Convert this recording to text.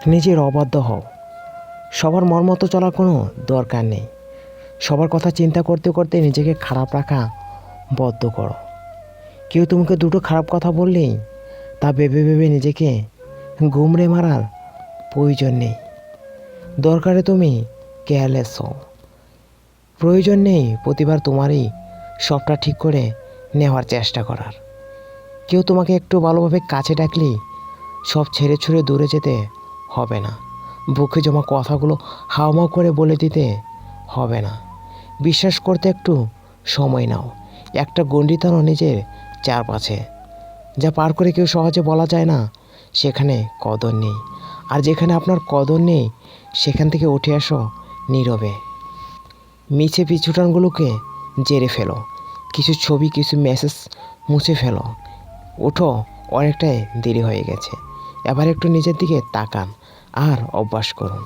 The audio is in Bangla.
নিজের অবাধ্য হও। সবার মন মতো চলার কোনো দরকার নেই। সবার কথা চিন্তা করতে করতে নিজেকে খারাপ রাখা বদ্ধ করো। কেউ তোমাকে দুটো খারাপ কথা বললেই তা ভেবে ভেবে নিজেকে গুমড়ে মারার প্রয়োজন নেই। দরকারে তুমি কেয়ারলেস হও। প্রয়োজন নেই প্রতিবার তোমারই সবটা ঠিক করে নেওয়ার চেষ্টা করার। কেউ তোমাকে একটু ভালোভাবে কাছে ডাকলেই সব ছেড়ে ছুড়ে দূরে যেতে হবে না। বুকে জমা কথাগুলো হাওমাও করে বলে দিতে হবে না। বিশ্বাস করতে একটু সময় নাও। একটা গণ্ডি টানো নিজের চারপাশে। যা পার করে কেউ সহজে বলা যায় না, সেখানে কদর নেই। আর যেখানে আপনার কদর নেই, সেখান থেকে উঠে আসো নীরবে। মিছে পিছুটানগুলোকে জেরে ফেলো। কিছু ছবি, কিছু মেসেজ মুছে ফেলো। ওঠো, অনেকটাই দেরি হয়ে গেছে। এবার একটু নিজের দিকে তাকান আর অভ্যাস করুন।